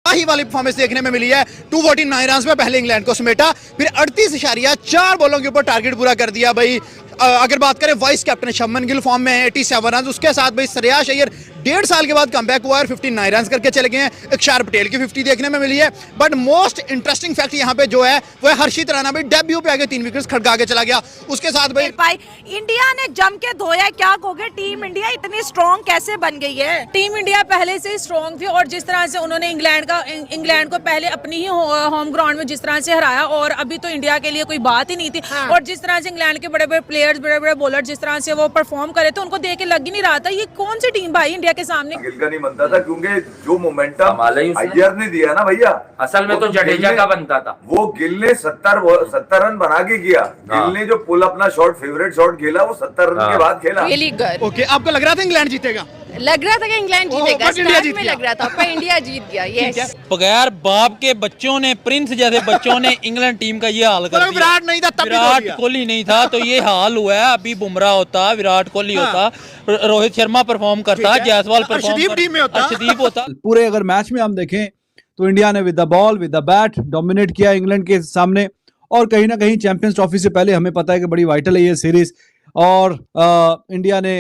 ही वाली परफॉर्मेंस देखने में मिली है। 249 रन में पहले इंग्लैंड को समेटा, फिर 38.4 बॉलों के ऊपर टारगेट पूरा कर दिया भाई। अगर बात करें vice captain Shubman Gill form में है 87 रन, उसके साथ भाई श्रेयस अय्यर 1.5 साल के बाद कमबैक हुआ है, 59 रन करके चले गए हैं। अक्षर पटेल की 50 देखने में मिली है। बट मोस्ट इंटरेस्टिंग फैक्ट यहाँ पे जो है वो है हर्षित राणा भाई डेब्यू पे आगे 3 विकेट खड़का के चला गया। उसके साथ भाई इंडिया ने जम के धोया। क्या कहोगे, टीम इंडिया इतनी स्ट्रॉन्ग कैसे बन गई है? टीम इंडिया पहले से स्ट्रॉन्ग थी और जिस तरह से उन्होंने इंग्लैंड को पहले अपनी ही होम ग्राउंड में जिस तरह से हराया, और अभी तो इंडिया के लिए कोई बात ही नहीं थी। हाँ। और जिस तरह से इंग्लैंड के बड़े बड़े प्लेयर्स, बड़े बड़े बॉलर जिस तरह से वो परफॉर्म करे थे, उनको देख के लग ही नहीं रहा था ये कौन सी टीम भाई इंडिया के सामने। गिल का नहीं बनता था क्योंकि जो मोमेंटम अय्यर ने दिया ना भैया, असल में तो जडेजा का बनता था। वो गिल ने 70 रन बना के किया। गिल ने जो पुल अपना शॉट, फेवरेट शॉट खेला वो 70 रन के बाद खेला। Really good. ओके, आपको लग रहा था इंग्लैंड जीतेगा? लग रहा था कि इंग्लैंड जीतेगा, स्टार्ट में लग रहा था, पर इंडिया जीत गया। यस, बगैर बाप के बच्चों ने, प्रिंस जैसे बच्चों ने इंग्लैंड टीम का ये हाल कर दिया। विराट नहीं था तब, विराट कोहली नहीं था तो ये हाल हुआ है। अभी बुमराह होता, विराट कोहली होता, रोहित शर्मा परफॉर्म करता, जायसवाल अर्शदीप होता। पूरे अगर मैच में हम देखें तो इंडिया ने with the ball, with the bat dominate किया इंग्लैंड के सामने। और कहीं ना कहीं चैंपियंस ट्रॉफी से पहले हमें पता है कि बड़ी वाइटल है ये सीरीज, और इंडिया ने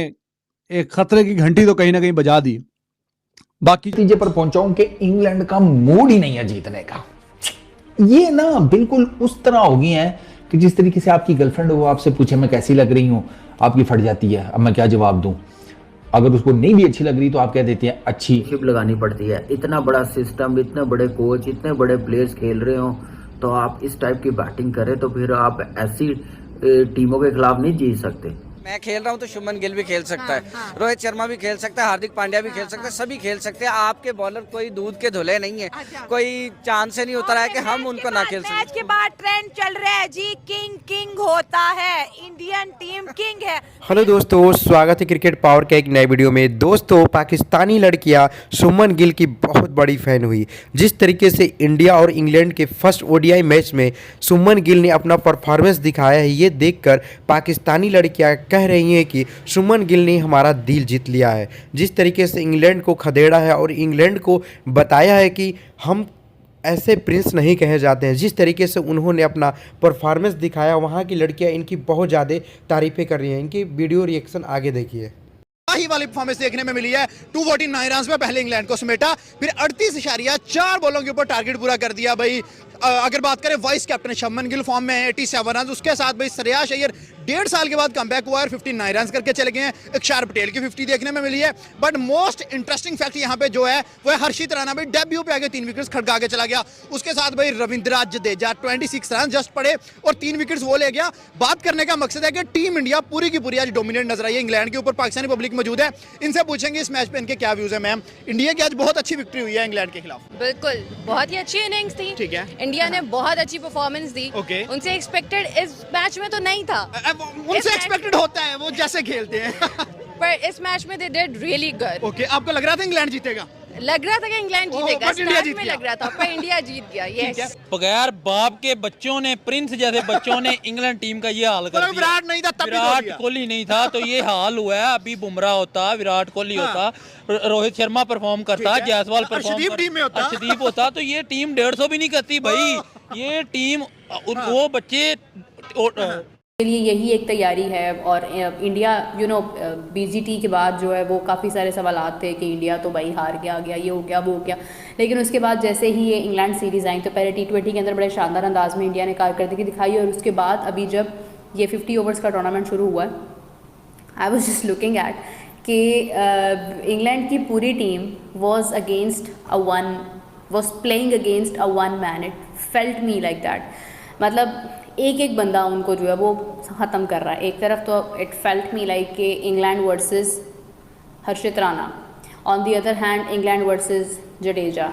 एक खतरे की घंटी तो कहीं ना कहीं बजा दी। बाकी नतीजे पर पहुंचाऊं कि इंग्लैंड का मूड ही नहीं है जीतने का। ये ना बिल्कुल उस तरह हो गई है कि जिस तरीके से आपकी गर्लफ्रेंड वो आपसे पूछे मैं कैसी लग रही हूं, आपकी फट जाती है, अब मैं क्या जवाब दूं। अगर उसको नहीं भी अच्छी लग रही तो आप कह देते हैं अच्छी। शिप लगानी पड़ती है। इतना बड़ा सिस्टम, इतने बड़े कोच, इतने बड़े प्लेयर्स खेल रहे हो, तो आप इस टाइप की बैटिंग करें तो फिर आप ऐसी टीमों के खिलाफ नहीं जीत सकते। मैं खेल रहा हूं तो शुभमन गिल भी खेल सकता है, रोहित शर्मा भी खेल सकता है, हार्दिक पांड्या भी खेल सकता है, सभी खेल सकते हैं। आपके बॉलर कोई दूध के धुले नहीं है, कोई चांस से नहीं उतरा है कि हम उनको ना खेल सकें। मैच के बाद ट्रेंड चल रहा है जी, किंग होता है, इंडियन टीम किंग है। हेलो दोस्तों, स्वागत है क्रिकेट पावर के एक नए वीडियो में। दोस्तों, पाकिस्तानी लड़कियां शुभमन गिल की बहुत बड़ी फैन हुई। जिस तरीके से इंडिया और इंग्लैंड के फर्स्ट ओडीआई मैच में शुभमन गिल ने अपना परफॉर्मेंस दिखाया है, ये देखकर पाकिस्तानी लड़कियां कह रही हैं कि शुभमन गिल ने हमारा दिल जीत लिया है। जिस तरीके से इंग्लैंड को खदेड़ा है और इंग्लैंड को बताया है कि हम ऐसे प्रिंस नहीं कहे जाते हैं। जिस तरीके से उन्होंने अपना परफॉर्मेंस दिखाया, वहाँ की लड़कियां इनकी बहुत ज़्यादा तारीफ़ें कर रही हैं। इनकी वीडियो रिएक्शन आगे देखिए। ही वाली परफॉर्मेंस देखने में मिली है। 249 रन में पहले इंग्लैंड को समेटा, फिर 38.4 बॉलों के ऊपर टारगेट पूरा कर दिया भाई। अगर बात करें vice captain Shubman Gill form में है 87 रन, उसके साथ भाई श्रेयस अय्यर 1.5 साल के बाद कमबैक हुआ है, 59 रन करके चले गए हैं। अक्षर पटेल की 50 देखने में मिली है। बट मोस्ट इंटरेस्टिंग फैक्ट यहाँ पे जो है वो है हर्षित राणा भाई डेब्यू पे आगे 3 विकेट खड़का के चला गया। उसके साथ भाई रविंद्र जडेजा 26 रन जस्ट पड़े और 3 विकेट वो ले गया। बात करने का मकसद है कि टीम इंडिया पूरी की पूरी आज डोमिनेट नजर आई है इंग्लैंड के ऊपर। पाकिस्तानी पब्लिक मौजूद है, इनसे पूछेंगे इस मैच पे इनके क्या व्यूज है। मैम, इंडिया की आज बहुत अच्छी विक्ट्री हुई है इंग्लैंड के खिलाफ। बिल्कुल, बहुत ही अच्छी इनिंग्स थी। ठीक है, इंडिया ने बहुत अच्छी परफॉर्मेंस दी। उनसे एक्सपेक्टेड इस मैच में तो नहीं था। उनसे एक्सपेक्टेड होता है वो जैसे खेलते हैं पर इस मैच में they did really good. Okay, आपको लग रहा था इंग्लैंड जीतेगा? लग रहा था कि इंग्लैंड जीतेगा, स्टार्ट में लग रहा था, पर इंडिया जीत गया। यस, बगैर बाप के बच्चों ने, प्रिंस जैसे बच्चों ने इंग्लैंड टीम का ये हाल कर दिया। विराट नहीं था तब, विराट कोहली नहीं था तो ये हाल हुआ है। अभी बुमराह होता, विराट कोहली होता, रोहित शर्मा परफॉर्म करता, जायसवाल अर्शदीप होता, तो ये टीम 150 भी नहीं करती भाई। ये टीम वो बच्चे के लिए यही एक तैयारी है। और इंडिया बीजीटी के बाद जो है वो काफ़ी सारे सवालात थे कि इंडिया तो भाई हार के आ गया, ये हो गया, वो हो गया। लेकिन उसके बाद जैसे ही ये इंग्लैंड सीरीज़ आई तो पहले T20 के अंदर बड़े शानदार अंदाज में इंडिया ने कारकर्दगी दिखाई, और उसके बाद अभी जब ये 50 ओवर्स का टूर्नामेंट शुरू हुआ, I was just looking at कि इंग्लैंड की पूरी team was playing against a one man. It felt me like that. मतलब एक एक बंदा उनको जो है वो ख़त्म कर रहा है। एक तरफ तो इट फेल्ट मी लाइक कि England versus Harshit Rana, on the other hand England versus Jadeja,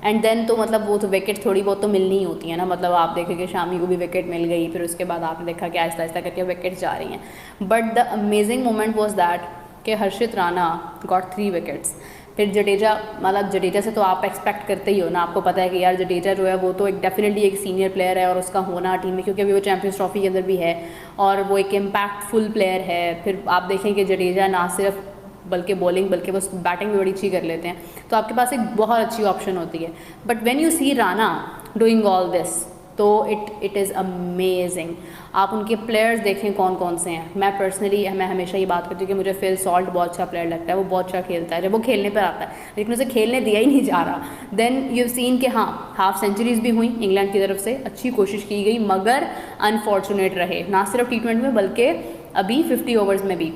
and then तो मतलब वो तो विकेट थोड़ी बहुत तो मिलनी ही होती है ना। मतलब आप देखें कि शामी को भी विकेट मिल गई, फिर उसके बाद आपने देखा कि आहिस्ता आहिस्ता करके विकेट्स जा रही हैं। But the amazing moment was that कि हर्षित राणा गॉट 3 विकेट्स। फिर जडेजा, मतलब जडेजा से तो आप एक्सपेक्ट करते ही हो ना, आपको पता है कि यार जडेजा जो है वो तो एक डेफिनेटली एक सीनियर प्लेयर है और उसका होना टीम में, क्योंकि अभी वो चैंपियंस ट्रॉफी के अंदर भी है और वो एक इम्पैक्टफुल प्लेयर है। फिर आप देखें कि जडेजा ना सिर्फ बल्कि बॉलिंग, बल्कि वो बैटिंग भी बड़ी अच्छी कर लेते हैं, तो आपके पास एक बहुत अच्छी ऑप्शन होती है. But when you see Rana doing all this, तो इट इज़ अमेजिंग. आप उनके प्लेयर्स देखें कौन कौन से हैं. मैं पर्सनली हमेशा ये बात करती हूँ कि मुझे फिल सॉल्ट बहुत अच्छा प्लेयर लगता है. वो बहुत अच्छा खेलता है जब वो खेलने पर आता है, लेकिन उसे खेलने दिया ही नहीं जा रहा. देन यू सीन कि हाँ, हाफ सेंचुरीज भी हुई इंग्लैंड की तरफ से, अच्छी कोशिश की गई, मगर अनफॉर्चुनेट रहे, ना सिर्फ T20 में बल्कि अभी 50 ओवर्स में भी.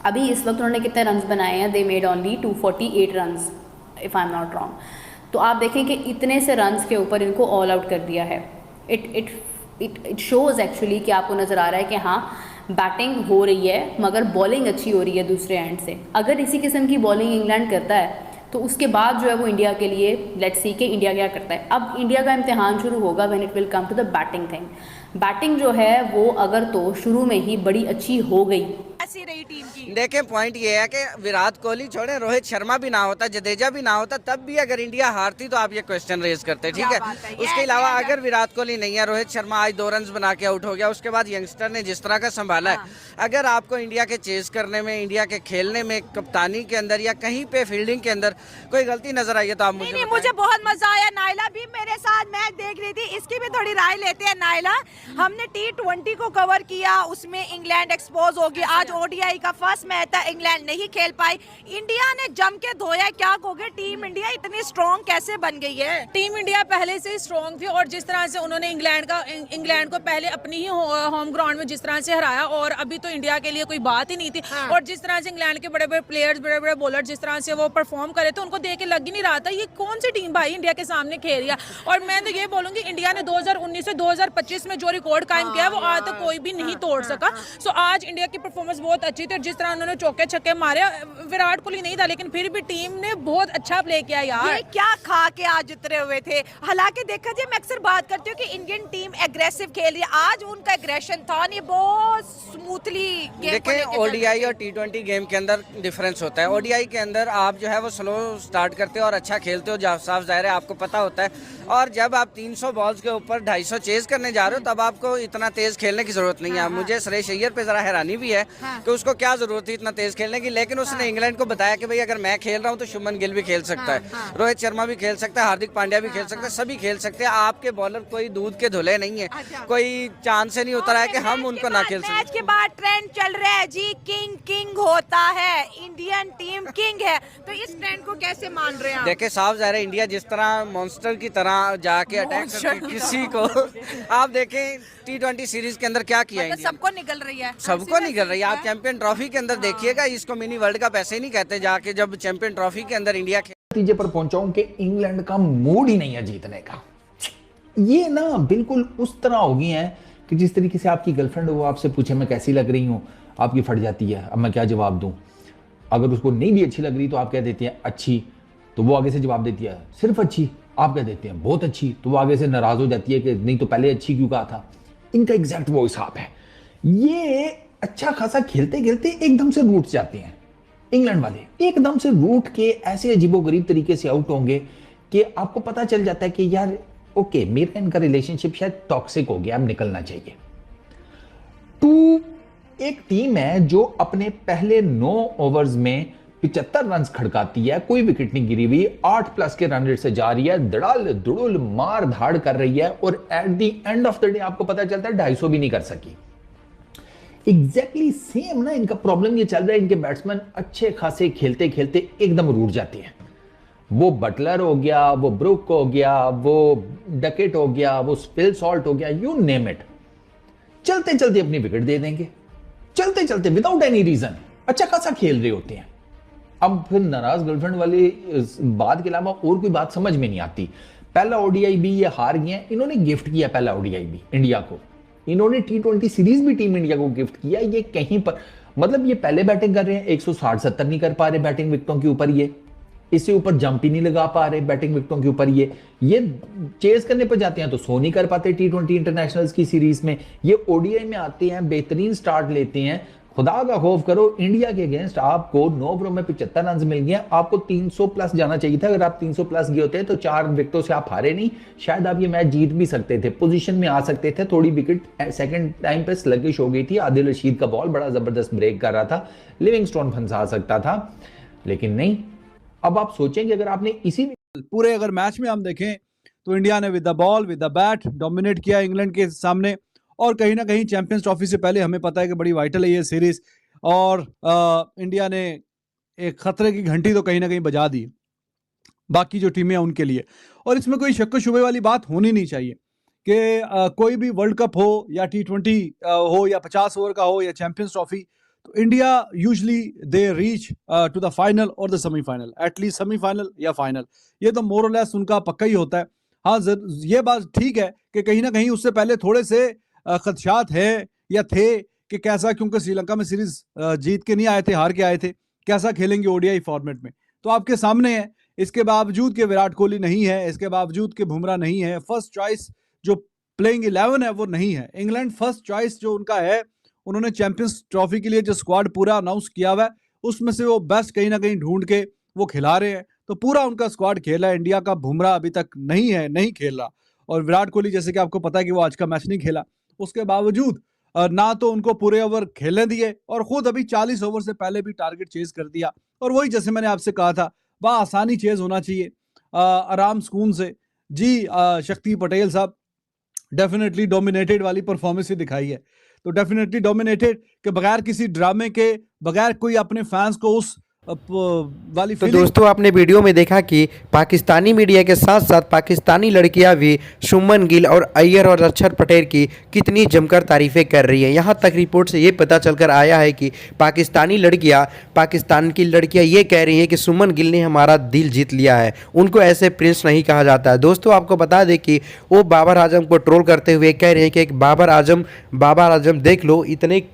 अभी इस वक्त उन्होंने कितने रन्स बनाए हैं? They made only 248 runs if I am not wrong. तो आप देखें कि इतने से रन्स के ऊपर इनको ऑल आउट कर दिया है. इट शोज़ एक्चुअली कि आपको नज़र आ रहा है कि हाँ, बैटिंग हो रही है मगर बॉलिंग अच्छी हो रही है दूसरे एंड से. अगर इसी किस्म की बॉलिंग इंग्लैंड करता है तो उसके बाद जो है वो इंडिया के लिए, लेट्स सी कि इंडिया क्या करता है. अब इंडिया का इम्तिहान शुरू होगा when it will come to the batting thing. Batting जो है वो अगर तो शुरू में ही बड़ी अच्छी हो गई. ऐसी रही टीम की. देखें, पॉइंट ये है कि विराट कोहली छोड़े, रोहित शर्मा भी ना होता, जडेजा भी ना होता, तब भी अगर इंडिया हारती तो आप ये क्वेश्चन रेज करते. ठीक है. उसके अलावा अगर विराट कोहली नहीं है, रोहित शर्मा आज 2 रन बना के आउट हो गया, उसके बाद यंगस्टर ने जिस तरह का संभाला है, अगर आपको इंडिया के चेज करने में, इंडिया के खेलने में, कप्तानी के अंदर या कहीं पे फील्डिंग के अंदर कोई गलती नजर आई है तो आप मुझे नहीं, मुझे बहुत मजा आया. नाइला भी मेरे साथ मैच देख रही थी, इसकी भी थोड़ी राय लेते हैं. नाइला, हमने T20 को कवर किया, उसमें इंग्लैंड एक्सपोज होगी. आज ODI का फर्स्ट मैच था, इंग्लैंड नहीं खेल पाई, इंडिया ने जम के धोया. क्या कहोगे, टीम इंडिया इतनी स्ट्रॉन्ग कैसे बन गई है? टीम इंडिया पहले से ही स्ट्रॉन्ग थी, और जिस तरह से उन्होंने इंग्लैंड को पहले अपनी ही होम ग्राउंड में जिस तरह से हराया, और अभी तो इंडिया के लिए कोई बात ही नहीं थी. और जिस तरह से इंग्लैंड के बड़े बड़े प्लेयर्स, बड़े बड़े बॉलर जिस तरह से वो परफॉर्म करे, तो उनको देख के लग ही नहीं रहा था ये कौन सी टीम भाई इंडिया के सामने खेल रही है. और मैं तो ये बोलूंगी, इंडिया ने 2019 से 2025 में जो रिकॉर्ड कायम किया वो आज तक कोई भी नहीं तोड़ सका. सो आज इंडिया की परफॉर्मेंस बहुत अच्छी थी, और जिस तरह उन्होंने चौके छक्के मारे, विराट कोहली नहीं था लेकिन फिर भी टीम ने बहुत अच्छा प्ले किया यार. ये क्या खा के आज उतरे हुए थे. हालांकि देखा जाए, मैं अक्सर बात करती हूँ कि इंडियन टीम एग्रेसिव खेल रही है, आज उनका एग्रेशन था नहीं, बहुत स्मूथली. देखें, ODI और T20 गेम के अंदर डिफरेंस होता है. ODI के अंदर आप जो है वो स्लो स्टार्ट करते हो और अच्छा खेलते हो, साफ जाहिर है आपको पता होता है. और जब आप 300 बॉल्स के ऊपर 250 चेज करने जा रहे हो, तब आपको इतना तेज खेलने की जरूरत नहीं है. मुझे श्रेयस अय्यर पे जरा हैरानी भी है कि उसको क्या जरूरत थी इतना तेज खेलने की, लेकिन उसने इंग्लैंड को बताया कि भाई अगर मैं खेल रहा हूँ तो शुभमन गिल भी खेल सकता है, रोहित शर्मा भी खेल सकता है, हार्दिक पांड्या भी खेल सकता है, सभी खेल सकते हैं. आपके बॉलर कोई दूध के धुले नहीं है, कोई चांद से नहीं उतरा है कि हम उनको ना खेल सकते. मैच के बाद ट्रेंड चल रहा है जी, किंग होता है, इंडियन टीम किंग है, तो इस ट्रेंड को कैसे मान रहे हैं? देखिए, साफ जाहिर है इंडिया जिस तरह मॉन्स्टर की तरह जाके अटैक करके किसी को, आप देखें T20 सीरीज के अंदर क्या किया है, सबको निकल रही है, सबको निकल रही है. आप चैंपियन ट्रॉफी के अंदर देखिएगा, इसको मिनी वर्ल्ड कप ऐसे ही नहीं कहते, जाके जब चैंपियन ट्रॉफी के अंदर इंडिया नतीजे पर पहुंचाऊं कि इंग्लैंड का मूड ही नहीं है जीतने का. ये ना बिल्कुल उस तरह हो गई है कि जिस तरीके से आपकी गर्लफ्रेंड वो आपसे पूछे मैं कैसी लग रही हूँ, आपकी फट जाती है. अब मैं क्या जवाब दूं? अगर उसको नहीं भी अच्छी लग रही तो आप कह देते हैं अच्छी, तो वो आगे से जवाब देती है सिर्फ अच्छी. आप कह देते हैं बहुत अच्छी, तो वो आगे से नाराज हो जाती है कि नहीं तो पहले अच्छी क्यों कहा था. इनका एग्जैक्ट वो हिसाब है. ये अच्छा खासा खेलते खेलते एकदम से रूठ जाते हैं इंग्लैंड वाले, एकदम से रूठ के ऐसे अजीबोगरीब तरीके से आउट होंगे कि आपको पता चल जाता है कि यार ओके, मेरा इनका रिलेशनशिप शायद टॉक्सिक हो गया, अब निकलना चाहिए. एक टीम है जो अपने पहले 9 ओवर्स में 75 रन खड़काती है, कोई विकेट नहीं गिरी हुई, 8+ के रन रेट से जा रही है, धड़ाल धुड़ुल मार धाड़ कर रही है, और at the end of the day आपको पता चलता है 250 भी नहीं कर सकी. एग्जैक्टली सेम ना इनका प्रॉब्लम ये चल रहा है. इनके बैट्समैन अच्छे खासे खेलते खेलते एकदम रूठ जाते हैं. वो बटलर हो गया, वो ब्रुक हो गया, वो डकेट हो गया, वो स्पिल सॉल्ट हो गया, यू नेम इट, चलते चलते अपनी विकेट दे देंगे, चलते चलते विदाउट एनी रीजन. अच्छा खासा खेल रहे होते हैं. अब फिर नाराज गर्लफ्रेंड वाली बात के अलावा और कोई बात समझ में नहीं आती. पहला ODI भी ये हार गए हैं, इन्होंने गिफ्ट किया पहला ODI भी इंडिया को, इन्होंने T20 सीरीज भी टीम इंडिया को गिफ्ट किया. ये कहीं पर मतलब ये पहले बैटिंग कर रहे हैं, 160-70 नहीं कर पा रहे बैटिंग विकेटों के ऊपर, ये इससे ऊपर जंप ही नहीं लगा पा रहे बैटिंग विकेटों के ऊपर. ये चेज करने पर जाते हैं तो 100 नहीं कर पाते T20 इंटरनेशनल्स की सीरीज में. ये ODI में आते हैं, बेहतरीन स्टार्ट लेते हैं, खुदा का खौफ करो, इंडिया के अगेंस्ट आपको 9 ओवर में 75 रन मिल गए, आपको 300 प्लस जाना चाहिए था। अगर आप 300 प्लस गए होते तो 4 विकेटों से आप हारे नहीं, शायद आप ये मैच जीत भी सकते थे, पोजीशन में आ सकते थे। थोड़ी विकेट सेकंड टाइम पे स्लगिश हो गई थी, आदिल रशीद का बॉल बड़ा जबरदस्त ब्रेक कर रहा था, लिविंगस्टोन फंसा सकता था, लेकिन नहीं। अब आप सोचेंगे अगर आपने इसी पूरे अगर मैच में हम देखें तो इंडिया ने with the ball with the bat dominate किया इंग्लैंड के सामने, और कहीं ना कहीं चैंपियंस ट्रॉफी से पहले हमें पता है कि बड़ी वाइटल है ये सीरीज, और इंडिया ने एक खतरे की घंटी तो कहीं ना कहीं बजा दी बाकी जो टीमें हैं उनके लिए। और इसमें कोई शक शुबे वाली बात होनी नहीं चाहिए कि कोई भी वर्ल्ड कप हो या T20 हो या 50 ओवर का हो या चैंपियंस ट्रॉफी, तो India usually they reach to the final और द सेमीफाइनल, एटलीस्ट सेमीफाइनल या फाइनल, ये तो मोर और लेस उनका पक्का ही होता है। हाँ, ये बात ठीक है कि कहीं ना कहीं उससे पहले थोड़े से खदशात हैं या थे कि कैसा, क्योंकि श्रीलंका में सीरीज जीत के नहीं आए थे, हार के आए थे, कैसा खेलेंगे ओडीआई फॉर्मेट में, तो आपके सामने है। इसके बावजूद के विराट कोहली नहीं है, इसके बावजूद के बुमराह नहीं है, फर्स्ट चॉइस जो प्लेइंग 11 है वो नहीं है। इंग्लैंड फर्स्ट चॉइस जो उनका है, उन्होंने चैंपियंस ट्रॉफी के लिए जो स्क्वाड पूरा अनाउंस किया हुआ है उसमें से वो बेस्ट कहीं ना कहीं ढूंढ के वो खिला रहे हैं, तो पूरा उनका स्क्वाड खेला है। इंडिया का बुमराह अभी तक नहीं खेल रहा, और विराट कोहली जैसे कि आपको पता है कि वो आज का मैच नहीं खेला, उसके बावजूद ना तो उनको पूरे ओवर खेलने दिए और खुद अभी 40 ओवर से पहले भी टारगेट चेज कर दिया। और वही जैसे मैंने आपसे कहा था, वह आसानी चेज होना चाहिए, आराम सुकून से जी। शक्ति पटेल साहब डेफिनेटली डोमिनेटेड वाली परफॉर्मेंस ही दिखाई है, तो डेफिनेटली डोमिनेटेड के बगैर किसी ड्रामे के, बगैर कोई अपने फैंस को उस वाली तो दोस्तों आपने वीडियो में देखा कि पाकिस्तानी मीडिया के साथ साथ पाकिस्तानी लड़कियां भी शुभमन गिल और अय्यर और अक्षर पटेल की कितनी जमकर तारीफें कर रही हैं। यहां तक रिपोर्ट से ये पता चलकर आया है कि पाकिस्तान की लड़कियां ये कह रही हैं कि शुभमन गिल ने हमारा दिल जीत लिया है, उनको ऐसे प्रिंस नहीं कहा जाता है। दोस्तों आपको बता दें कि वो बाबर आजम को ट्रोल करते हुए कह रहे हैं कि एक बाबर आजम देख लो, इतने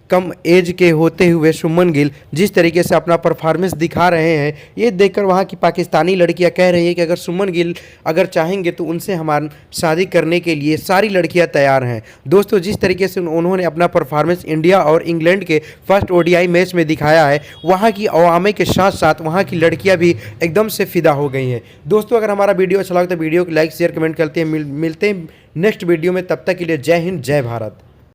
कम एज के होते हुए शुभमन गिल जिस तरीके से अपना परफॉर्मेंस दिखा रहे हैं, ये देखकर वहाँ की पाकिस्तानी लड़कियां कह रही हैं कि अगर शुभमन गिल अगर चाहेंगे तो उनसे हमारी शादी करने के लिए सारी लड़कियां तैयार हैं। दोस्तों जिस तरीके से उन्होंने अपना परफॉर्मेंस इंडिया और इंग्लैंड के फर्स्ट ओडीआई मैच में दिखाया है, वहाँ की अवामे के साथ साथ वहाँ की लड़कियाँ भी एकदम से फिदा हो गई हैं। दोस्तों अगर हमारा वीडियो अच्छा लगा तो वीडियो को लाइक शेयर कमेंट करते हैं। मिलते हैं नेक्स्ट वीडियो में, तब तक के लिए जय हिंद जय भारत।